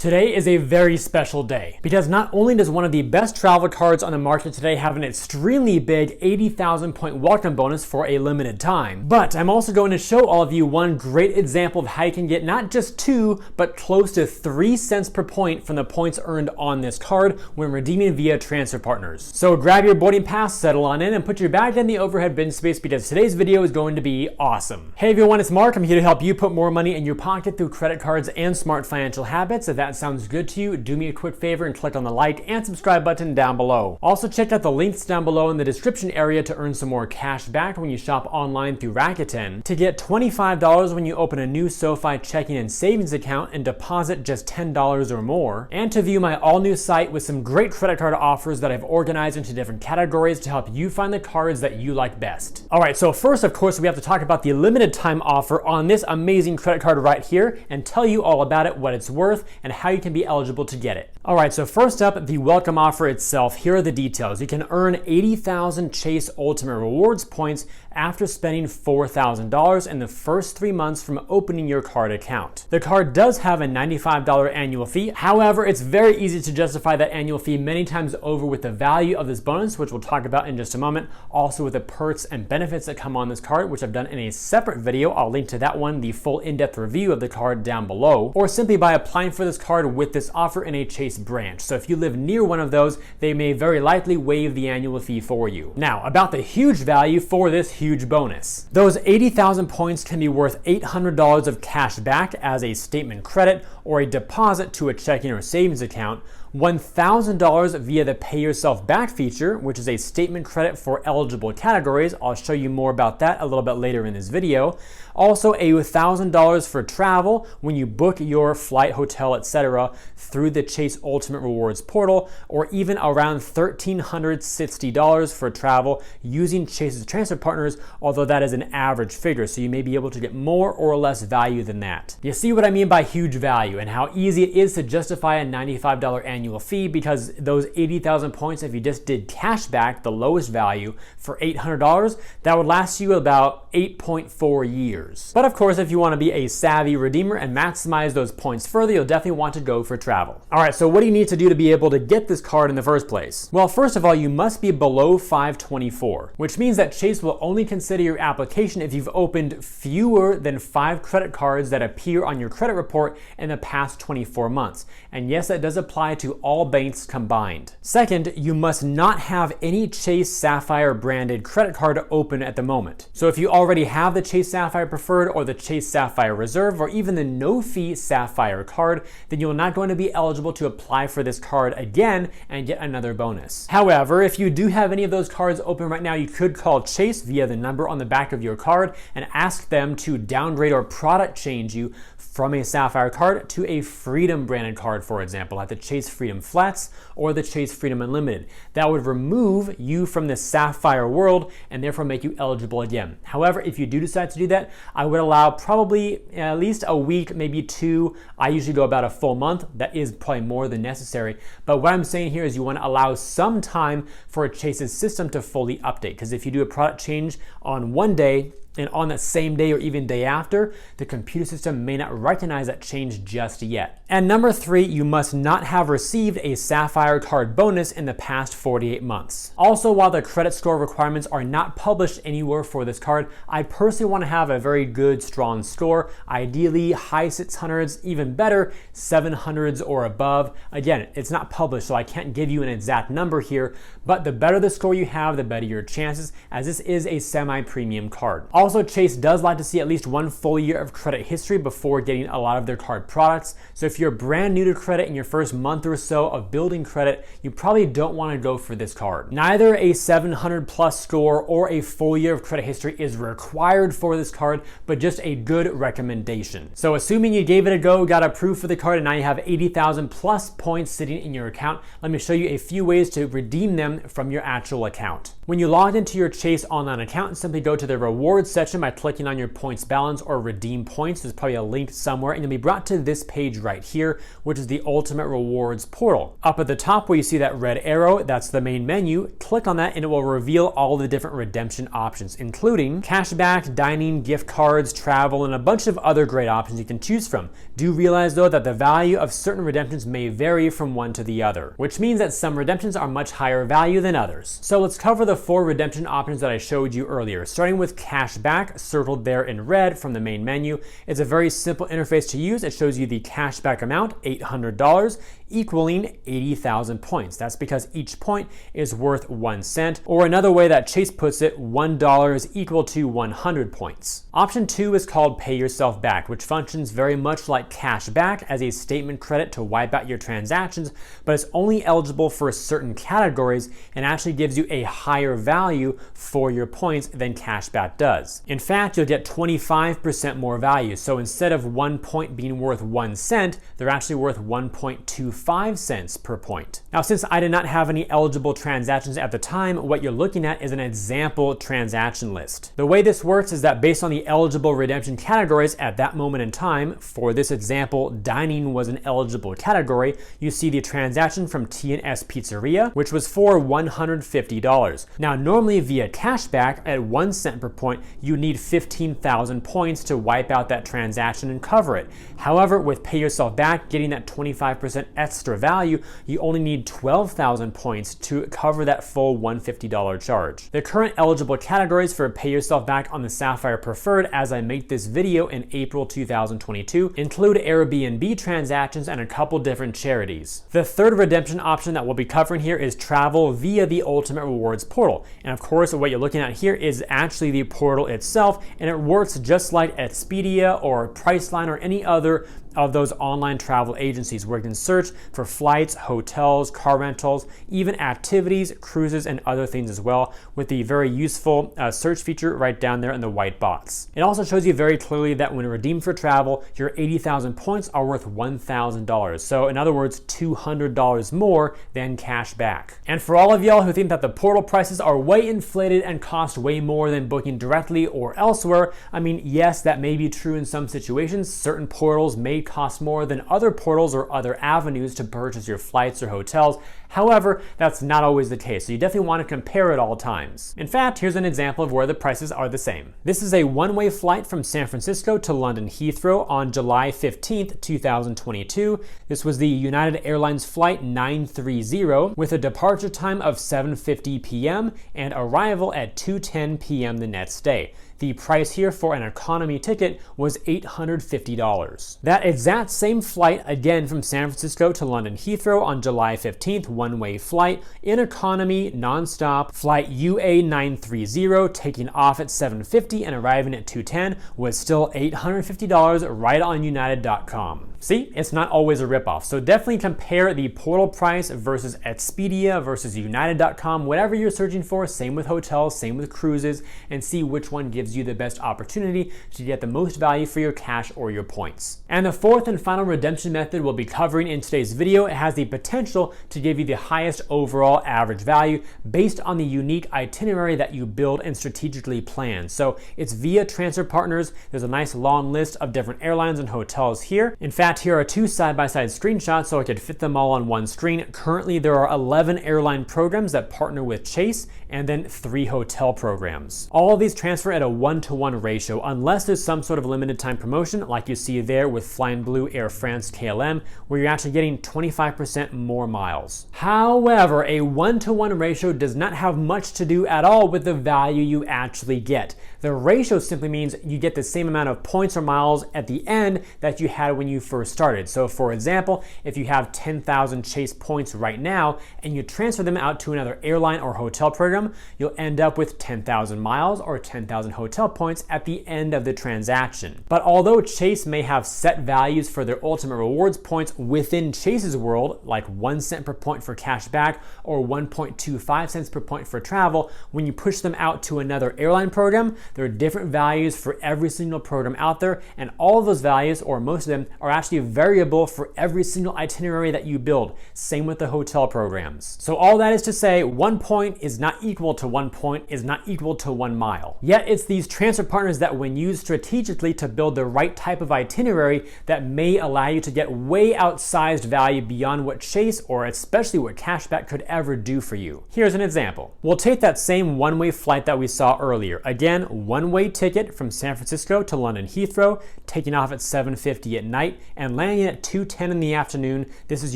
Today is a very special day because not only does one of the best travel cards on the market today have an extremely big 80,000 point welcome bonus for a limited time, but I'm also going to show all of you one great example of how you can get not just 2, but close to 3 cents per point from the points earned on this card when redeeming via transfer partners. So grab your boarding pass, settle on in, and put your bag in the overhead bin space because today's video is going to be awesome. Hey everyone, it's Mark. I'm here to help you put more money in your pocket through credit cards and smart financial habits. If that sounds good to you, do me a quick favor and click on the like and subscribe button down below. Also check out the links down below in the description area to earn some more cash back when you shop online through Rakuten, to get $25 when you open a new SOFI checking and savings account and deposit just $10 or more, and to view my all new site with some great credit card offers that I've organized into different categories to help you find the cards that you like best. Alright, so first of course we have to talk about the limited time offer on this amazing credit card right here and tell you all about it, what it's worth, and how you can be eligible to get it. Alright, so first up, the welcome offer itself. Here are the details. You can earn 80,000 Chase Ultimate Rewards points after spending $4,000 in the first 3 months from opening your card account. The card does have a $95 annual fee. However, it's very easy to justify that annual fee many times over with the value of this bonus, which we'll talk about in just a moment. Also with the perks and benefits that come on this card, which I've done in a separate video. I'll link to that one, the full in-depth review of the card down below, or simply by applying for this card with this offer in a Chase branch. So if you live near one of those, they may very likely waive the annual fee for you. Now, about the huge value for this huge bonus. Those 80,000 points can be worth $800 of cash back as a statement credit or a deposit to a checking or savings account, $1,000 via the Pay Yourself Back feature, which is a statement credit for eligible categories. I'll show you more about that a little bit later in this video. Also, a $1,000 for travel when you book your flight, hotel, etc. through the Chase Ultimate Rewards portal, or even around $1,360 for travel using Chase's transfer partners, although that is an average figure, so you may be able to get more or less value than that. You see what I mean by huge value and how easy it is to justify a $95 annual fee, because those 80,000 points, if you just did cash back, the lowest value for $800, that would last you about 8.4 years. But of course, if you want to be a savvy redeemer and maximize those points further, you'll definitely want to go for travel. All right, so what do you need to do to be able to get this card in the first place? Well, first of all, you must be below 524, which means that Chase will only consider your application if you've opened fewer than 5 credit cards that appear on your credit report in the past 24 months. And yes, that does apply to all banks combined. Second, you must not have any Chase Sapphire branded credit card open at the moment. So if you already have the Chase Sapphire Preferred or the Chase Sapphire Reserve or even the no-fee Sapphire card, then you're not going to be eligible to apply for this card again and get another bonus. However, if you do have any of those cards open right now, you could call Chase via the number on the back of your card and ask them to downgrade or product change you from a Sapphire card to a Freedom branded card, for example, like the Chase Freedom Flats or the Chase Freedom Unlimited. That would remove you from the Sapphire world and therefore make you eligible again. However, if you do decide to do that, I would allow probably at least a week, maybe 2. I usually go about a full month. That is probably more than necessary. But what I'm saying here is you want to allow some time for Chase's system to fully update, because if you do a product change on one day, and on that same day or even day after, the computer system may not recognize that change just yet. And number 3, you must not have received a Sapphire card bonus in the past 48 months. Also, while the credit score requirements are not published anywhere for this card, I personally want to have a very good, strong score, ideally high 600s, even better, 700s or above. Again, it's not published, so I can't give you an exact number here, but the better the score you have, the better your chances, as this is a semi-premium card. Also, Chase does like to see at least 1 full year of credit history before getting a lot of their card products. So if you're brand new to credit in your first month or so of building credit, you probably don't want to go for this card. Neither a 700 plus score or a full year of credit history is required for this card, but just a good recommendation. So assuming you gave it a go, got approved for the card, and now you have 80,000 plus points sitting in your account, let me show you a few ways to redeem them from your actual account. When you log into your Chase online account, simply go to the rewards section by clicking on your points balance or redeem points. There's probably a link somewhere, and you'll be brought to this page right here, which is the Ultimate Rewards portal. Up at the top where you see that red arrow, that's the main menu. Click on that and it will reveal all the different redemption options, including cashback, dining, gift cards, travel, and a bunch of other great options you can choose from. Do realize though that the value of certain redemptions may vary from one to the other, which means that some redemptions are much higher value than others. So let's cover the 4 redemption options that I showed you earlier, starting with cashback, circled there in red from the main menu. It's a very simple interface to use. It shows you the cashback amount, $800, equaling 80,000 points. That's because each point is worth 1 cent, or another way that Chase puts it, $1 is equal to 100 points. Option 2 is called Pay Yourself Back, which functions very much like cash back as a statement credit to wipe out your transactions, but it's only eligible for certain categories and actually gives you a higher value for your points than cashback does. In fact, you'll get 25% more value. So instead of 1 point being worth 1 cent, they're actually worth 1.25 cents per point. Now, since I did not have any eligible transactions at the time, what you're looking at is an example transaction list. The way this works is that based on the eligible redemption categories at that moment in time, for this example, dining was an eligible category, you see the transaction from T&S Pizzeria, which was for $150. Now, normally via cashback at 1 cent per point, you need 15,000 points to wipe out that transaction and cover it. However, with Pay Yourself Back, getting that 25% extra value, you only need 12,000 points to cover that full $150 charge. The current eligible categories for Pay Yourself Back on the Sapphire Preferred as I make this video in April 2022 include Airbnb transactions and a couple different charities. The third redemption option that we'll be covering here is travel via the Ultimate Rewards portal. And of course, what you're looking at here is actually the portal itself, and it works just like Expedia or Priceline or any other of those online travel agencies where you can search for flights, hotels, car rentals, even activities, cruises, and other things as well, with the very useful search feature right down there in the white box. It also shows you very clearly that when redeemed for travel, your 80,000 points are worth $1,000. So in other words, $200 more than cash back. And for all of y'all who think that the portal prices are way inflated and cost way more than booking directly or elsewhere, I mean, yes, that may be true in some situations. Certain portals may cost more than other portals or other avenues to purchase your flights or hotels. However, that's not always the case, so you definitely want to compare at all times. In fact, here's an example of where the prices are the same. This is a one-way flight from San Francisco to London Heathrow on July 15th, 2022. This was the United Airlines flight 930 with a departure time of 7:50 p.m. and arrival at 2:10 p.m. the next day. The price here for an economy ticket was $850. That exact same flight, again from San Francisco to London Heathrow on July 15th, one-way flight in economy, non-stop, flight UA 930, taking off at 7:50 and arriving at 2:10, was still $850 right on United.com. See, it's not always a ripoff. So definitely compare the portal price versus Expedia versus United.com, whatever you're searching for, same with hotels, same with cruises, and see which one gives you the best opportunity to get the most value for your cash or your points. And the fourth and final redemption method we'll be covering in today's video, it has the potential to give you the highest overall average value based on the unique itinerary that you build and strategically plan. So it's via transfer partners. There's a nice long list of different airlines and hotels here. In fact, here are 2 side-by-side screenshots so I could fit them all on one screen. Currently, there are 11 airline programs that partner with Chase and then 3 hotel programs. All of these transfer at a 1-to-1 ratio unless there's some sort of limited time promotion like you see there with Flying Blue, Air France, KLM, where you're actually getting 25% more miles. However, a 1-to-1 ratio does not have much to do at all with the value you actually get. The ratio simply means you get the same amount of points or miles at the end that you had when you first started. So for example, if you have 10,000 Chase points right now and you transfer them out to another airline or hotel program, you'll end up with 10,000 miles or 10,000 hotel points at the end of the transaction. But although Chase may have set values for their Ultimate Rewards points within Chase's world, like 1 cent per point for cash back or 1.25 cents per point for travel, when you push them out to another airline program, there are different values for every single program out there, and all of those values, or most of them, are actually variable for every single itinerary that you build. Same with the hotel programs. So all that is to say, 1 point is not equal to 1 point is not equal to 1 mile. Yet it's these transfer partners that when used strategically to build the right type of itinerary that may allow you to get way outsized value beyond what Chase or especially what cashback could ever do for you. Here's an example. We'll take that same one-way flight that we saw earlier. Again, one-way ticket from San Francisco to London Heathrow, taking off at 7:50 at night and landing at 2:10 in the afternoon. This is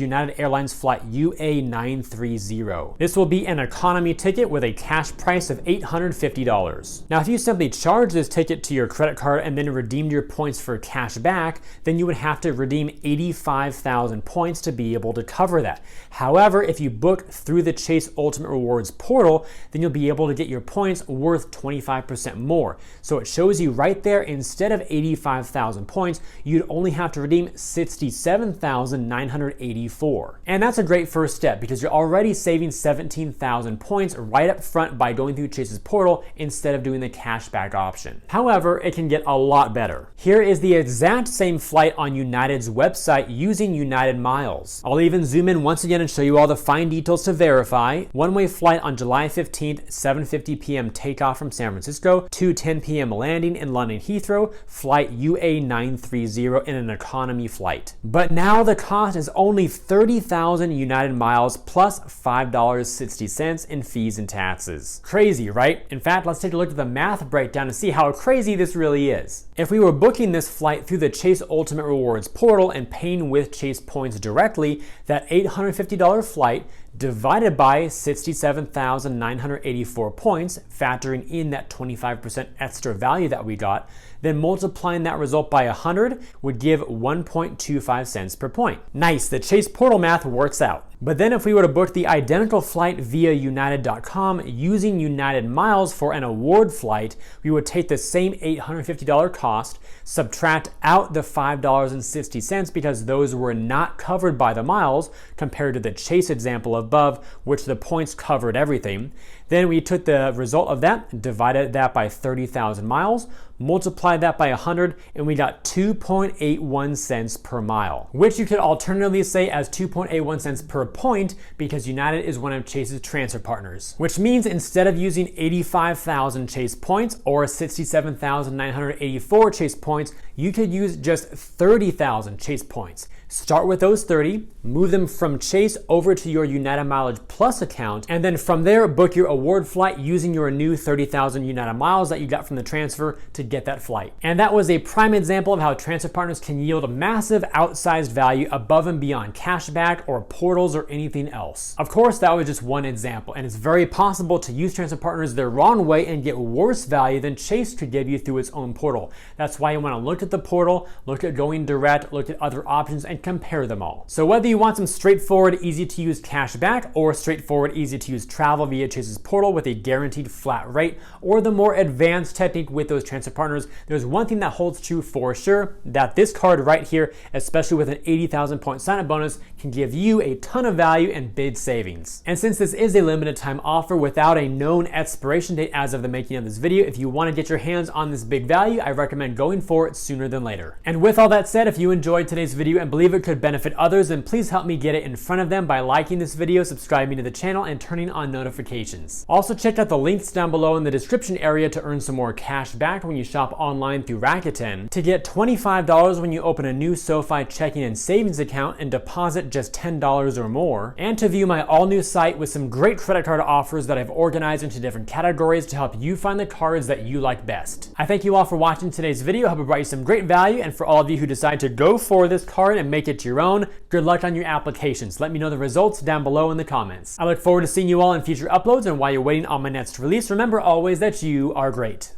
United Airlines flight UA930. This will be an economy ticket with a cash price of $850. Now, if you simply charge this ticket to your credit card and then redeemed your points for cash back, then you would have to redeem 85,000 points to be able to cover that. However, if you book through the Chase Ultimate Rewards portal, then you'll be able to get your points worth 25% more. So it shows you right there, instead of 85,000 points, you'd only have to redeem 67,984. And that's a great first step because you're already saving 17,000 points right up front by going through Chase's portal instead of doing the cashback option. However, it can get a lot better. Here is the exact same flight on United's website using United Miles. I'll even zoom in once again and show you all the fine details to verify. One-way flight on July 15th, 7:50 p.m. takeoff from San Francisco, 2:10 p.m. landing in London Heathrow, flight UA930 in an economy flight. But now the cost is only 30,000 United Miles plus $5.60 in fees and taxes. Crazy, right? In fact, let's take a look at the math breakdown to see how crazy this really is. If we were booking this flight through the Chase Ultimate Rewards portal and paying with Chase points directly, that $850 flight divided by 67,984 points, factoring in that 25% extra value that we got, then multiplying that result by 100 would give 1.25 cents per point. Nice, the Chase portal math works out. But then if we were to book the identical flight via United.com using United Miles for an award flight, we would take the same $850 cost, subtract out the $5.60 because those were not covered by the miles compared to the Chase example above, which the points covered everything. Then we took the result of that, divided that by 30,000 miles, multiplied that by 100, and we got 2.81 cents per mile, which you could alternatively say as 2.81 cents per point because United is one of Chase's transfer partners, which means instead of using 85,000 Chase points or 67,984 Chase points, you could use just 30,000 Chase points. Start with those 30, move them from Chase over to your United Mileage Plus account, and then from there, book your award flight using your new 30,000 United Miles that you got from the transfer to get that flight. And that was a prime example of how transfer partners can yield massive outsized value above and beyond cashback or portals or anything else. Of course, that was just one example, and it's very possible to use transfer partners the wrong way and get worse value than Chase could give you through its own portal. That's why you want to look at the portal, look at going direct, look at other options, and compare them all. So whether you want some straightforward, easy to use cashback or straightforward, easy to use travel via Chase's portal with a guaranteed flat rate, or the more advanced technique with those transfer partners, there's one thing that holds true for sure, that this card right here, especially with an 80,000 point sign-up bonus, can give you a ton of value and big savings. And since this is a limited time offer without a known expiration date as of the making of this video, if you want to get your hands on this big value, I recommend going for it sooner than later. And with all that said, if you enjoyed today's video and believe it could benefit others, then please help me get it in front of them by liking this video, subscribing to the channel, and turning on notifications. Also, check out the links down below in the description area to earn some more cash back when you shop online through Rakuten, to get $25 when you open a new SOFI checking and savings account and deposit just $10 or more, and to view my all-new site with some great credit card offers that I've organized into different categories to help you find the cards that you like best. I thank you all for watching today's video. I hope it brought you some great value, and for all of you who decide to go for this card and make it your own, good luck on your applications. Let me know the results down below in the comments. I look forward to seeing you all in future uploads, and while you're waiting on my next release, remember always that you are great.